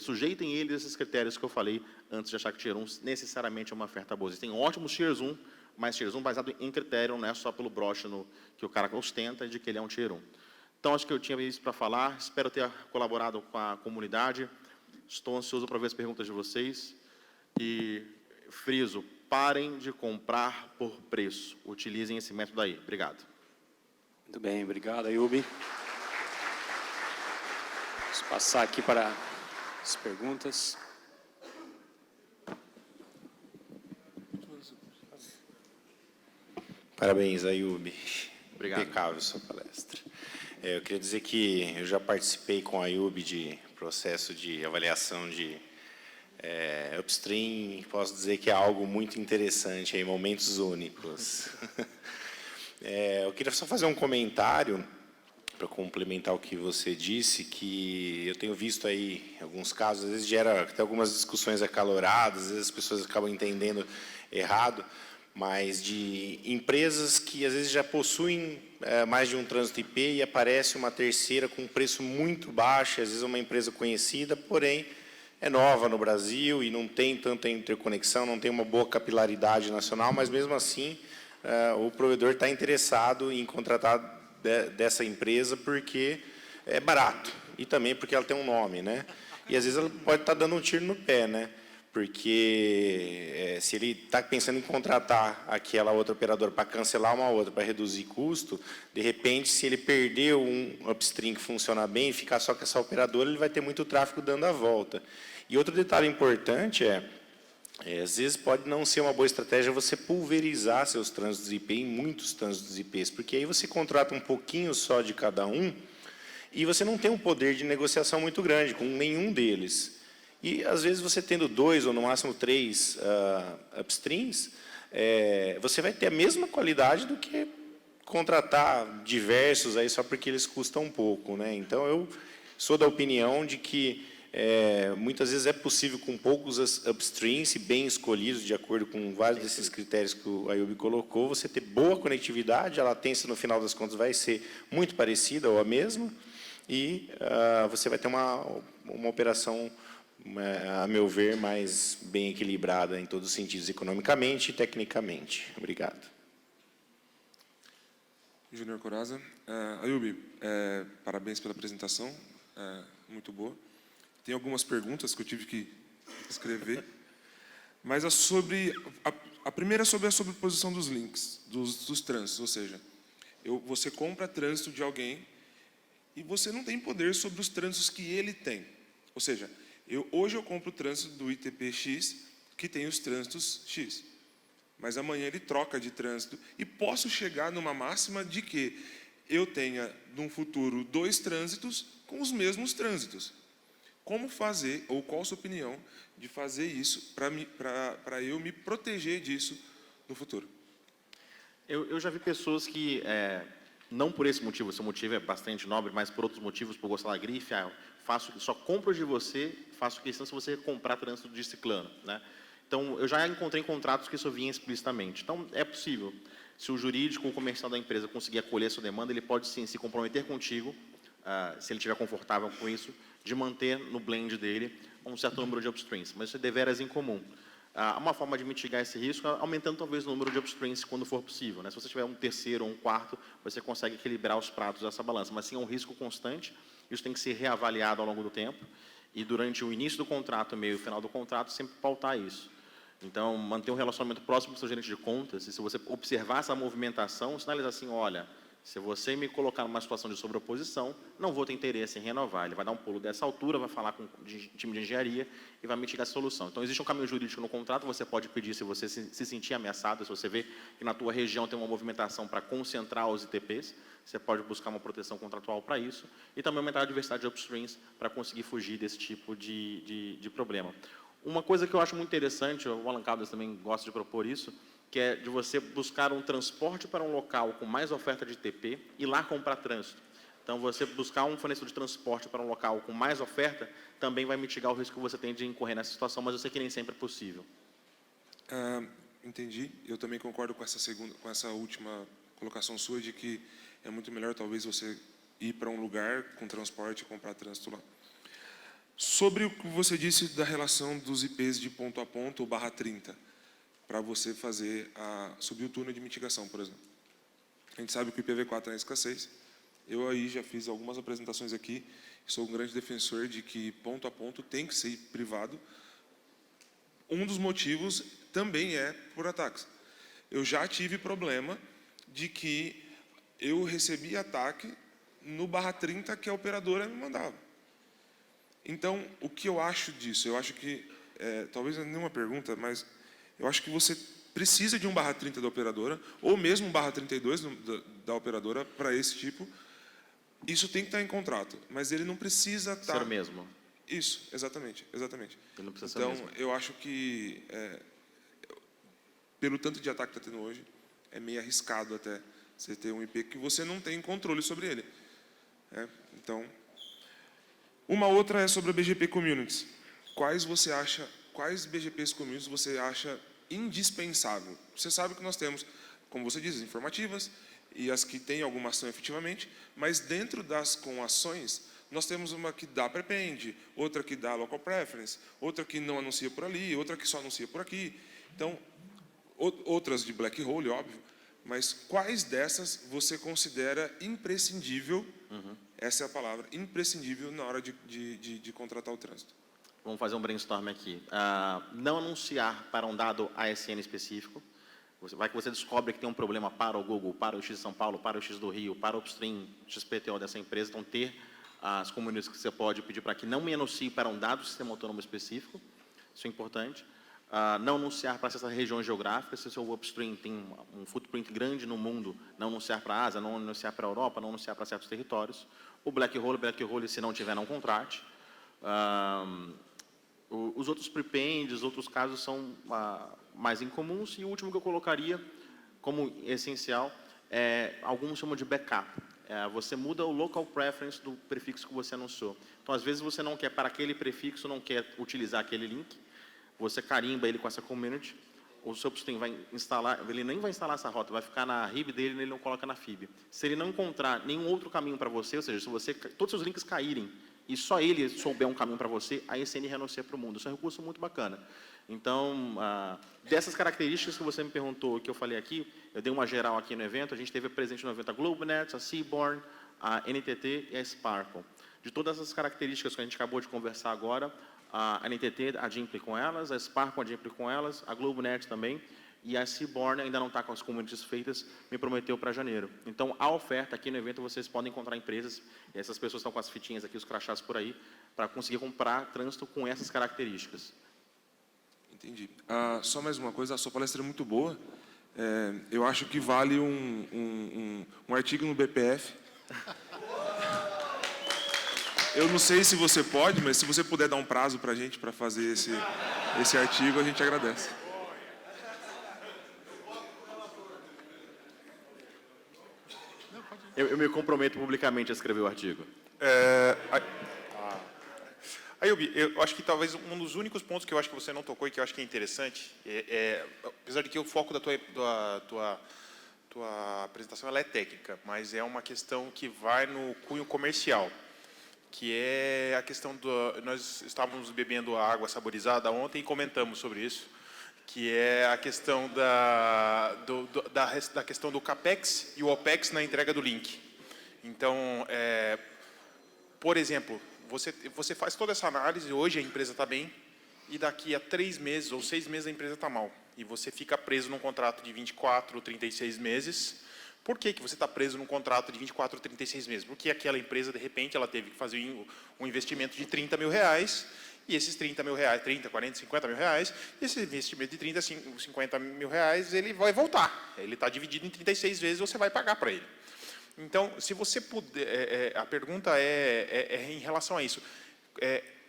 sujeitem eles esses critérios que eu falei antes de achar que Tier 1 necessariamente é uma oferta boa. Existem ótimos Tier 1, mas Tier 1 baseado em critério, não é só pelo broche que o cara ostenta de que ele é um Tier 1. Então, acho que eu tinha isso para falar, espero ter colaborado com a comunidade. Estou ansioso para ver as perguntas de vocês e friso, parem de comprar por preço. Utilizem esse método aí. Obrigado. Muito bem, obrigado, Ayub. Vamos passar aqui para as perguntas. Parabéns, Ayub. Obrigado. Impecável sua palestra. Eu queria dizer que eu já participei com a Ayub de processo de avaliação de upstream, e posso dizer que é algo muito interessante, em momentos únicos. Eu queria só fazer um comentário para complementar o que você disse, que eu tenho visto aí alguns casos, às vezes gera até algumas discussões acaloradas, às vezes as pessoas acabam entendendo errado, mas de empresas que às vezes já possuem mais de um trânsito IP e aparece uma terceira com um preço muito baixo, às vezes uma empresa conhecida, porém é nova no Brasil e não tem tanta interconexão, não tem uma boa capilaridade nacional, mas mesmo assim o provedor está interessado em contratar dessa empresa porque é barato e também porque ela tem um nome, né? E às vezes ela pode estar dando um tiro no pé, né? Porque se ele está pensando em contratar aquela outra operadora para cancelar uma outra, para reduzir custo, de repente, se ele perder um upstream que funciona bem e ficar só com essa operadora, ele vai ter muito tráfego dando a volta. E outro detalhe importante às vezes pode não ser uma boa estratégia você pulverizar seus trânsitos IP em muitos trânsitos IPs, porque aí você contrata um pouquinho só de cada um e você não tem um poder de negociação muito grande com nenhum deles. E, às vezes, você tendo 2 ou, no máximo, 3 upstreams, você vai ter a mesma qualidade do que contratar diversos aí só porque eles custam um pouco, né? Então, eu sou da opinião de que muitas vezes é possível, com poucos upstreams, e bem escolhidos, de acordo com vários desses critérios que o Ayub colocou, você ter boa conectividade, a latência, no final das contas, vai ser muito parecida ou a mesma, e você vai ter uma operação, a meu ver, mais bem equilibrada em todos os sentidos, economicamente e tecnicamente. Obrigado. Júnior Coraza. Ayub, parabéns pela apresentação, muito boa. Tem algumas perguntas que eu tive que escrever, mas a primeira é sobre a sobreposição dos links, dos trânsitos, ou seja, você compra trânsito de alguém e você não tem poder sobre os trânsitos que ele tem. Ou seja, hoje eu compro o trânsito do ITP X, que tem os trânsitos X, mas amanhã ele troca de trânsito e posso chegar numa máxima de que eu tenha, num futuro, 2 trânsitos com os mesmos trânsitos. Como fazer, ou qual a sua opinião de fazer isso para eu me proteger disso no futuro? Eu já vi pessoas que, não por esse motivo, esse motivo é bastante nobre, mas por outros motivos, por gostar da grife, só compro de você, faço questão se você comprar trânsito de ciclano, né? Então, eu já encontrei contratos que isso vinha explicitamente. Então, é possível. Se o jurídico ou o comercial da empresa conseguir acolher a sua demanda, ele pode sim se comprometer contigo, se ele estiver confortável com isso, de manter no blend dele um certo número de upstreams. Mas isso é deveras incomum. Uma forma de mitigar esse risco é aumentando talvez o número de upstreams quando for possível, né? Se você tiver um terceiro ou um quarto, você consegue equilibrar os pratos dessa balança. Mas sim, é um risco constante, isso tem que ser reavaliado ao longo do tempo, e durante o início do contrato, meio e final do contrato, sempre pautar isso. Então, manter um relacionamento próximo com o seu gerente de contas, e se você observar essa movimentação, sinalizar assim, olha, se você me colocar numa situação de sobreposição, não vou ter interesse em renovar. Ele vai dar um pulo dessa altura, vai falar com o time de engenharia e vai mitigar a solução. Então, existe um caminho jurídico no contrato, você pode pedir se você se sentir ameaçado, se você vê que na tua região tem uma movimentação para concentrar os ITPs, você pode buscar uma proteção contratual para isso, e também aumentar a diversidade de upstreams para conseguir fugir desse tipo de problema. Uma coisa que eu acho muito interessante, o Alan Caldas também gosta de propor isso, que é de você buscar um transporte para um local com mais oferta de ITP e lá comprar trânsito. Então, você buscar um fornecedor de transporte para um local com mais oferta também vai mitigar o risco que você tem de incorrer nessa situação, mas eu sei que nem sempre é possível. Entendi. Eu também concordo com essa última colocação sua, de que é muito melhor, talvez, você ir para um lugar com transporte e comprar trânsito lá. Sobre o que você disse da relação dos IPs de ponto a ponto ou /30, para você subir o túnel de mitigação, por exemplo. A gente sabe que o IPv4 está em escassez. Eu aí já fiz algumas apresentações aqui, sou um grande defensor de que ponto a ponto tem que ser privado. Um dos motivos também é por ataques. Eu já tive problema de que eu recebi ataque no /30 que a operadora me mandava. Então, o que eu acho disso? Eu acho que, talvez não é nenhuma pergunta, mas eu acho que você precisa de um /30 da operadora, ou mesmo um /32 da operadora para esse tipo. Isso tem que estar em contrato, mas ele não precisa estar... Ser o mesmo. Isso, exatamente, exatamente. Ele não precisa ser o mesmo. Então, eu acho que, pelo tanto de ataque que está tendo hoje, é meio arriscado até você ter um IP que você não tem controle sobre ele. Então, uma outra é sobre a BGP Communities. Quais BGPs Communities você acha indispensável? Você sabe que nós temos, como você diz, as informativas e as que têm alguma ação efetivamente, mas dentro das com ações, nós temos uma que dá prepend, outra que dá local preference, outra que não anuncia por ali, outra que só anuncia por aqui. Então, outras de black hole, óbvio, mas quais dessas você considera imprescindível, essa é a palavra, imprescindível na hora de contratar o trânsito? Vamos fazer um brainstorm aqui. Não anunciar para um dado ASN específico. Vai que você descobre que tem um problema para o Google, para o X de São Paulo, para o X do Rio, para o upstream XPTO dessa empresa. Então, ter as comunidades que você pode pedir para que não me anuncie para um dado sistema autônomo específico. Isso é importante. Não anunciar para essas regiões geográficas. Se o seu upstream tem um footprint grande no mundo, não anunciar para a Ásia, não anunciar para a Europa, não anunciar para certos territórios. O black hole, se não tiver, não contrate. Os outros prepends, outros casos são mais incomuns. E o último que eu colocaria como essencial alguns chamam de backup. Você muda o local preference do prefixo que você anunciou. Então, às vezes, você não quer, para aquele prefixo, não quer utilizar aquele link, você carimba ele com essa community, o seu upstream vai instalar, ele nem vai instalar essa rota, vai ficar na RIB dele, ele não coloca na FIB. Se ele não encontrar nenhum outro caminho para você, ou seja, se todos os seus links caírem e só ele souber um caminho para você, a ECN renuncia para o mundo. Isso é um recurso muito bacana. Então, dessas características que você me perguntou, que eu falei aqui, eu dei uma geral aqui no evento, a gente teve presente no evento a GlobeNet, a Seaborn, a NTT e a Sparkle. De todas essas características que a gente acabou de conversar agora, a NTT adimple com elas, a Sparkle adimple com elas, a GlobeNet também, e a Seaborn ainda não está com as communities feitas, me prometeu para janeiro. Então, a oferta aqui no evento, vocês podem encontrar empresas, e essas pessoas estão com as fitinhas aqui, os crachás por aí, para conseguir comprar trânsito com essas características. Entendi. Só mais uma coisa, a sua palestra é muito boa. Eu acho que vale um artigo no BPF. Eu não sei se você pode, mas se você puder dar um prazo para a gente para fazer esse artigo, a gente agradece. Eu me comprometo publicamente a escrever o artigo. Ayub, eu acho que talvez um dos únicos pontos que eu acho que você não tocou e que eu acho que é interessante, apesar de que o foco da tua apresentação ela é técnica, mas é uma questão que vai no cunho comercial, que é a questão nós estávamos bebendo água saborizada ontem e comentamos sobre isso, que é a questão da questão do CAPEX e o OPEX na entrega do link. Então, por exemplo, você faz toda essa análise, hoje a empresa está bem, e daqui a 3 meses ou 6 meses a empresa está mal. E você fica preso num contrato de 24 ou 36 meses. Por que você está preso num contrato de 24 ou 36 meses? Porque aquela empresa, de repente, ela teve que fazer um investimento de 30 mil reais, e esses 30 mil reais, 30, 40, 50 mil reais, esse investimento de 30, 50 mil reais, ele vai voltar. Ele está dividido em 36 vezes, você vai pagar para ele. Então, se você puder, a pergunta é em relação a isso.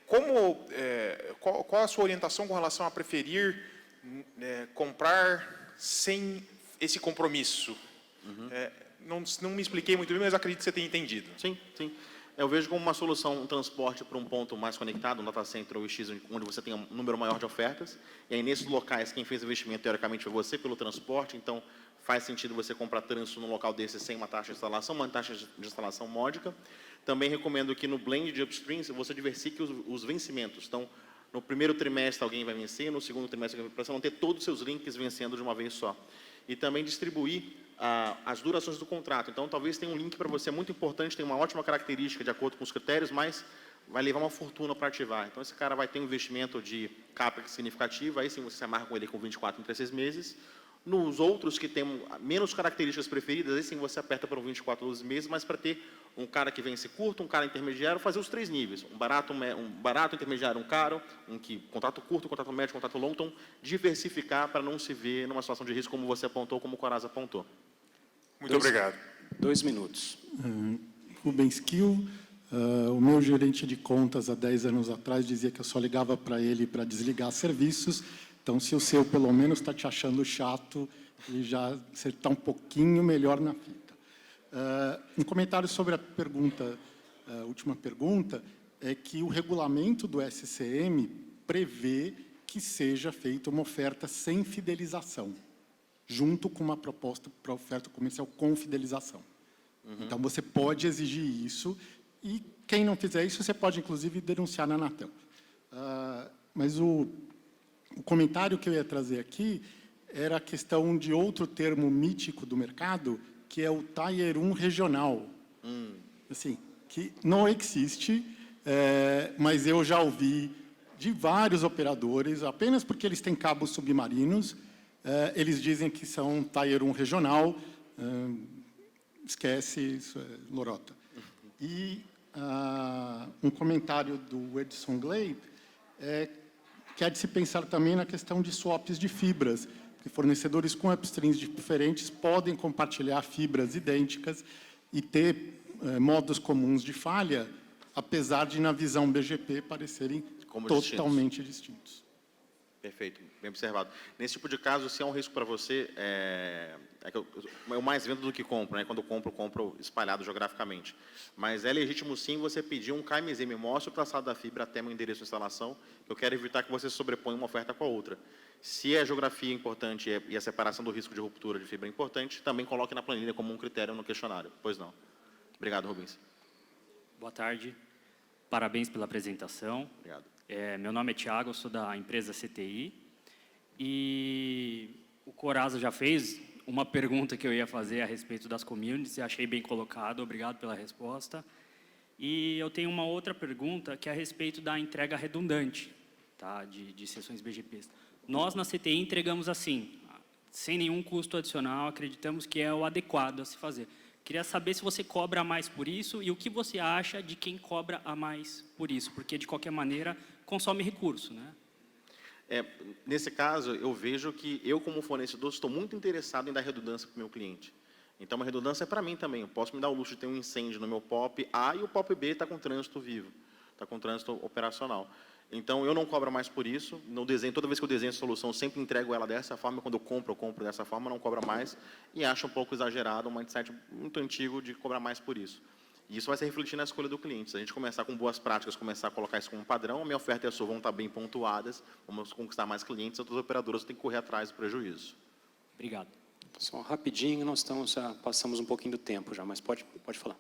Qual a sua orientação com relação a preferir comprar sem esse compromisso? Não me expliquei muito bem, mas acredito que você tenha entendido. Sim, sim. Eu vejo como uma solução um transporte para um ponto mais conectado, um data center ou X, onde você tem um número maior de ofertas. E aí, nesses locais, quem fez o investimento, teoricamente, foi você pelo transporte. Então, faz sentido você comprar trânsito num local desse sem uma taxa de instalação, uma taxa de instalação módica. Também recomendo que no blend de upstreams você diversifique os vencimentos. Então, no primeiro trimestre alguém vai vencer, no segundo trimestre para você não ter todos os seus links vencendo de uma vez só. E também distribuir as durações do contrato. Então, talvez tenha um link para você muito importante, tem uma ótima característica de acordo com os critérios, mas vai levar uma fortuna para ativar. Então, esse cara vai ter um investimento de CAPEX significativo, aí sim você se amarra com ele com 24 em 36 meses. Nos outros que têm menos características preferidas, aí sim você aperta para um 24 12 meses, mas para ter um cara que vence curto, um cara intermediário, fazer os 3 níveis. Um barato, intermediário, um caro, contrato curto, contrato médio, contrato longo. Então, diversificar para não se ver numa situação de risco como você apontou, como o Corazza apontou. Muito obrigado. 2 minutos. Rubens Kiel, o meu gerente de contas, há 10 anos atrás, dizia que eu só ligava para ele para desligar serviços. Então, se o seu, pelo menos, está te achando chato, e já você está um pouquinho melhor na fita. Um comentário sobre a pergunta, a última pergunta, é que o regulamento do SCM prevê que seja feita uma oferta sem fidelização, junto com uma proposta para oferta comercial com fidelização. Então, você pode exigir isso, e quem não fizer isso, você pode, inclusive, denunciar na Anatel. Mas o comentário que eu ia trazer aqui era a questão de outro termo mítico do mercado, que é o Tier 1 regional. Assim, que não existe, mas eu já ouvi de vários operadores, apenas porque eles têm cabos submarinos, eles dizem que são Tier 1 regional, esquece, isso é lorota. E um comentário do Edson Glade que é de se pensar também na questão de swaps de fibras, porque fornecedores com upstreams diferentes podem compartilhar fibras idênticas e ter modos comuns de falha, apesar de, na visão BGP, parecerem Como distintos. totalmente distintos. Perfeito, bem observado. Nesse tipo de caso, se é um risco para você, que eu mais vendo do que compro, né? Quando eu compro espalhado geograficamente. Mas é legítimo sim você pedir um KMZ, me mostre o traçado da fibra até meu endereço de instalação, eu quero evitar que você sobreponha uma oferta com a outra. Se a geografia é importante e a separação do risco de ruptura de fibra é importante, também coloque na planilha como um critério no questionário. Pois não. Obrigado, Rubens. Boa tarde. Parabéns pela apresentação. Obrigado. Meu nome é Thiago, eu sou da empresa CTI. E o Coraza já fez uma pergunta que eu ia fazer a respeito das communities, e achei bem colocado, obrigado pela resposta. E eu tenho uma outra pergunta que é a respeito da entrega redundante, tá, de sessões BGPs. Nós, na CTI, entregamos assim, sem nenhum custo adicional, acreditamos que é o adequado a se fazer. Queria saber se você cobra mais por isso e o que você acha de quem cobra a mais por isso, porque, de qualquer maneira, consome recurso, né? Nesse caso, eu vejo que eu, como fornecedor, estou muito interessado em dar redundância para o meu cliente. Então, uma redundância é para mim também. Eu posso me dar o luxo de ter um incêndio no meu POP A e o POP B está com trânsito vivo, está com trânsito operacional. Então, eu não cobro mais por isso. No desenho, toda vez que eu desenho a solução, eu sempre entrego ela dessa forma. Quando eu compro dessa forma, não cobro mais. E acho um pouco exagerado, um mindset muito antigo de cobrar mais por isso. E isso vai se refletir na escolha do cliente. Se a gente começar com boas práticas, começar a colocar isso como padrão, a minha oferta e a sua vão estar bem pontuadas, vamos conquistar mais clientes, outras operadoras têm que correr atrás do prejuízo. Obrigado. Só rapidinho, nós já passamos um pouquinho do tempo já, mas pode falar.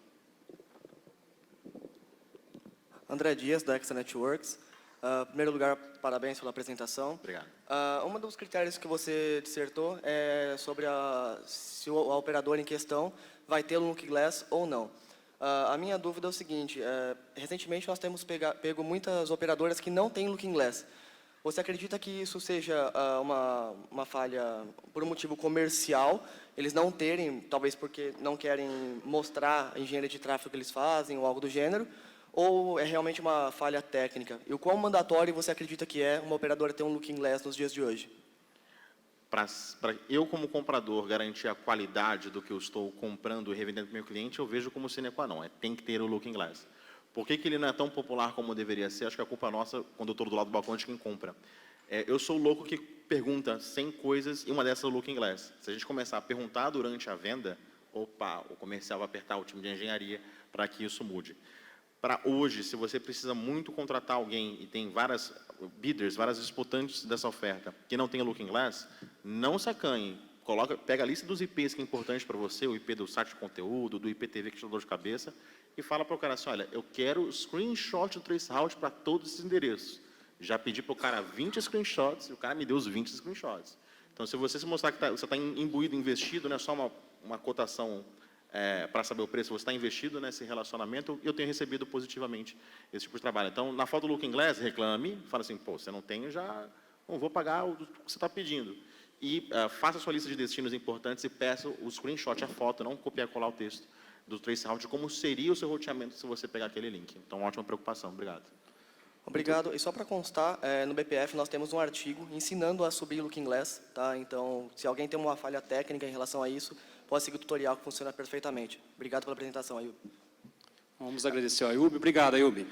André Dias, da Extra Networks. Em primeiro lugar, parabéns pela apresentação. Obrigado. Um dos critérios que você dissertou é sobre se a operadora em questão vai ter um Looking Glass ou não. A minha dúvida é o seguinte, recentemente nós temos pego muitas operadoras que não têm Looking Glass. Você acredita que isso seja uma falha por um motivo comercial, eles não terem, talvez porque não querem mostrar a engenharia de tráfego que eles fazem ou algo do gênero, ou é realmente uma falha técnica? E o quão mandatório você acredita que é uma operadora ter um Looking Glass nos dias de hoje? Para eu, como comprador, garantir a qualidade do que eu estou comprando e revendendo para o meu cliente, eu vejo como sine qua non. Tem que ter o Looking Glass. Por que ele não é tão popular como deveria ser? Acho que a culpa é nossa, quando eu estou do lado do balcão, de quem compra. Eu sou o louco que pergunta 100 coisas e uma dessas é o Looking Glass. Se a gente começar a perguntar durante a venda, opa, o comercial vai apertar o time de engenharia para que isso mude. Para hoje, se você precisa muito contratar alguém e tem várias bidders, várias disputantes dessa oferta que não tem Looking Glass, não se acanhe. Pega a lista dos IPs que é importante para você, o IP do site de conteúdo, do IPTV que te dá dor de cabeça, e fala para o cara assim, olha, eu quero screenshot do traceroute para todos esses endereços. Já pedi para o cara 20 screenshots e o cara me deu os 20 screenshots. Então, se você se mostrar que você está imbuído, investido, não é só uma cotação para saber o preço, você está investido nesse relacionamento, eu tenho recebido positivamente esse tipo de trabalho. Então, na falta do Looking Glass, reclame, fala assim, pô, você não tem, eu já não vou pagar o que você está pedindo. E faça a sua lista de destinos importantes e peça o screenshot, a foto, não copiar e colar o texto do traceroute, como seria o seu roteamento se você pegar aquele link. Então, ótima preocupação. Obrigado. Obrigado. E só para constar, no BPF nós temos um artigo ensinando a subir Looking Glass, tá? Então, se alguém tem uma falha técnica em relação a isso, pode seguir o tutorial que funciona perfeitamente. Obrigado pela apresentação, Ayub. Vamos agradecer ao Ayub. Obrigado, Ayub.